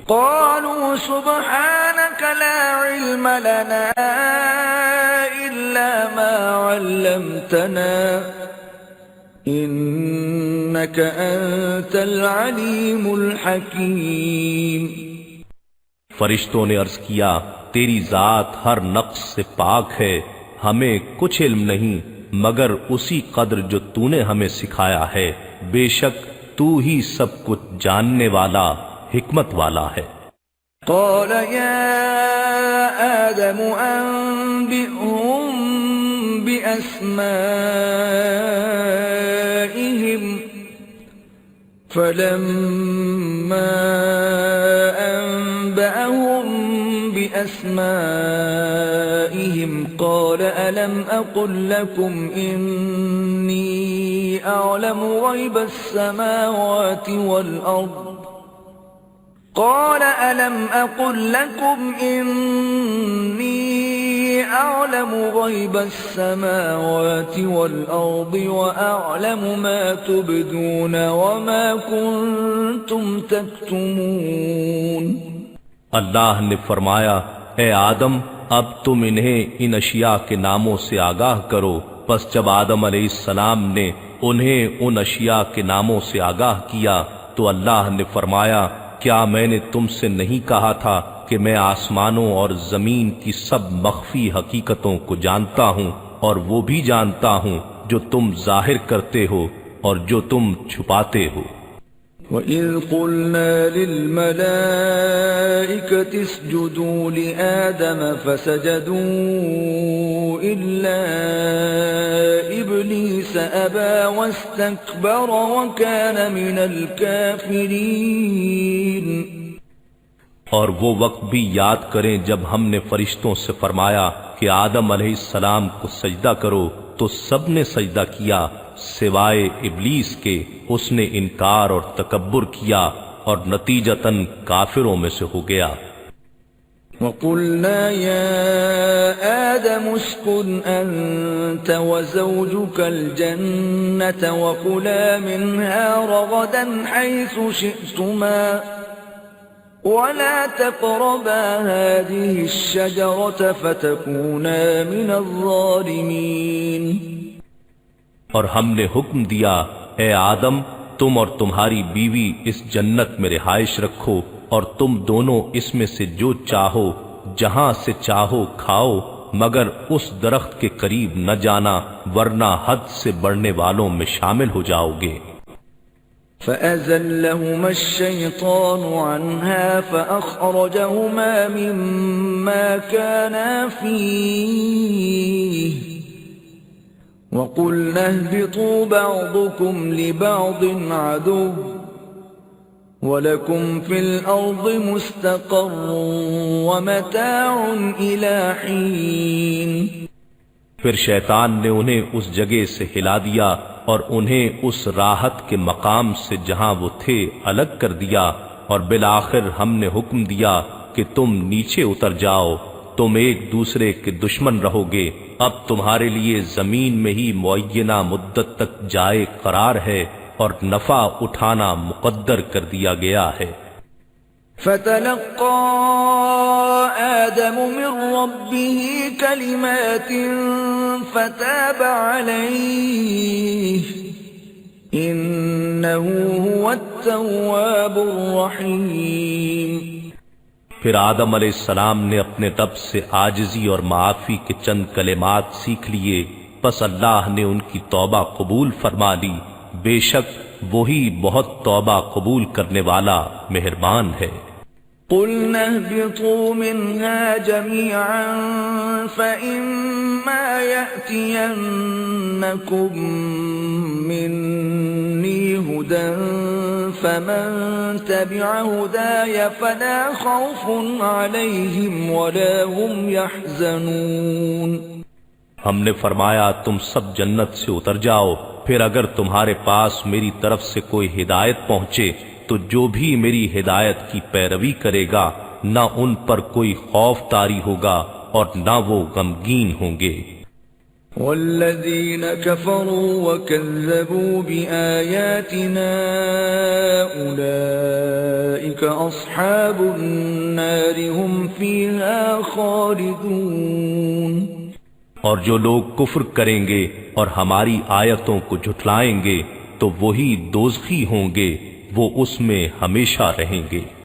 قالوا سبحانك لا علم لنا إلا ما علمتنا إنك أنت العليم الحكيم۔ فرشتوں نے عرض کیا تیری ذات ہر نقص سے پاک ہے، ہمیں کچھ علم نہیں مگر اسی قدر جو تو نے ہمیں سکھایا ہے، بے شک تو ہی سب کچھ جاننے والا حکمت والا ہے۔ قال يا آدم أنبئهم بأسمائهم فلما أنبأهم بأسمائهم قال ألم أقل لكم إني أعلم غيب السماوات والأرض قال ألم أقل لكم إني أعلم غيب السماوات والأرض وأعلم ما تبدون وما كنتم تكتمون۔ اللہ نے فرمایا اے آدم اب تم انہیں ان اشیاء کے ناموں سے آگاہ کرو۔ پس جب آدم علیہ السلام نے انہیں ان اشیاء کے ناموں سے آگاہ کیا تو اللہ نے فرمایا کیا میں نے تم سے نہیں کہا تھا کہ میں آسمانوں اور زمین کی سب مخفی حقیقتوں کو جانتا ہوں اور وہ بھی جانتا ہوں جو تم ظاہر کرتے ہو اور جو تم چھپاتے ہو۔ وَإِذْ قُلْنَا لِلْمَلَائِكَةِ اسْجُدُوا لِآدَمَ فَسَجَدُوا إِلَّا إِبْلِيسَ أَبَى وَاسْتَكْبَرَ وَكَانَ مِنَ الْكَافِرِينَ۔ اور وہ وقت بھی یاد کریں جب ہم نے فرشتوں سے فرمایا کہ آدم علیہ السلام کو سجدہ کرو تو سب نے سجدہ کیا سوائے ابلیس کے، اس نے انکار اور تکبر کیا اور نتیجتاً کافروں میں سے ہو گیا۔ وَقُلْنَا يَا آدَمُ اسْكُنْ أَنْتَ وَزَوْجُكَ الْجَنَّةَ وَكُلَا مِنْهَا رَغَدًا حَيْثُ شِئْتُمَا وَلَا تَقْرَبَا هَذِهِ الشَّجَرَةَ فَتَكُونَا مِنَ الظَّالِمِينَ۔ اور ہم نے حکم دیا اے آدم تم اور تمہاری بیوی اس جنت میں رہائش رکھو اور تم دونوں اس میں سے جو چاہو جہاں سے چاہو کھاؤ مگر اس درخت کے قریب نہ جانا ورنہ حد سے بڑھنے والوں میں شامل ہو جاؤ گے۔ فَأَزَلَّهُمَا الشَّيْطَانُ عَنْهَا فَأَخْرَجَهُمَا مِمَّا كَانَا فِيهِ وَقُلْنَا اهْبِطُوا بَعْضُكُمْ لِبَعْضٍ عَدُوٌّ وَلَكُمْ فِي الْأَرْضِ مُسْتَقَرٌّ وَمَتَاعٌ إِلَى حِينٍ۔ پھر شیطان نے انہیں اس جگہ سے ہلا دیا اور انہیں اس راحت کے مقام سے جہاں وہ تھے الگ کر دیا، اور بالآخر ہم نے حکم دیا کہ تم نیچے اتر جاؤ، تم ایک دوسرے کے دشمن رہو گے، اب تمہارے لیے زمین میں ہی معینہ مدت تک جائے قرار ہے اور نفع اٹھانا مقدر کر دیا گیا ہے۔ فَتَلَقَّى آدَمُ مِن رَّبِّهِ كَلِمَاتٍ فَتَابَ عَلَيْهِ إِنَّهُ هُوَ التَّوَّابُ الرَّحِيمُ۔ پھر آدم علیہ السلام نے اپنے رب سے عاجزی اور معافی کے چند کلمات سیکھ لیے، پس اللہ نے ان کی توبہ قبول فرما لی، بے شک وہی بہت توبہ قبول کرنے والا مہربان ہے۔ قُلْنَا اهْبِطُوا مِنْهَا جَمِيعًا فَإِمَّا يَأْتِيَنَّكُمْ مِنِّي هُدًى فَمَن تَبِعَ هُدَايَ فَلَا خَوْفٌ عَلَيْهِمْ وَلَا هُمْ يَحْزَنُونَ۔ ہم نے فرمایا تم سب جنت سے اتر جاؤ، پھر اگر تمہارے پاس میری طرف سے کوئی ہدایت پہنچے تو جو بھی میری ہدایت کی پیروی کرے گا نہ ان پر کوئی خوف طاری ہوگا اور نہ وہ غمگین ہوں گے۔ والذين كفروا وكذبوا بآياتنا أولئك أصحاب النار هم فيها خالدون۔ اور جو لوگ کفر کریں گے اور ہماری آیتوں کو جھٹلائیں گے تو وہی دوزخی ہوں گے، وہ اس میں ہمیشہ رہیں گے۔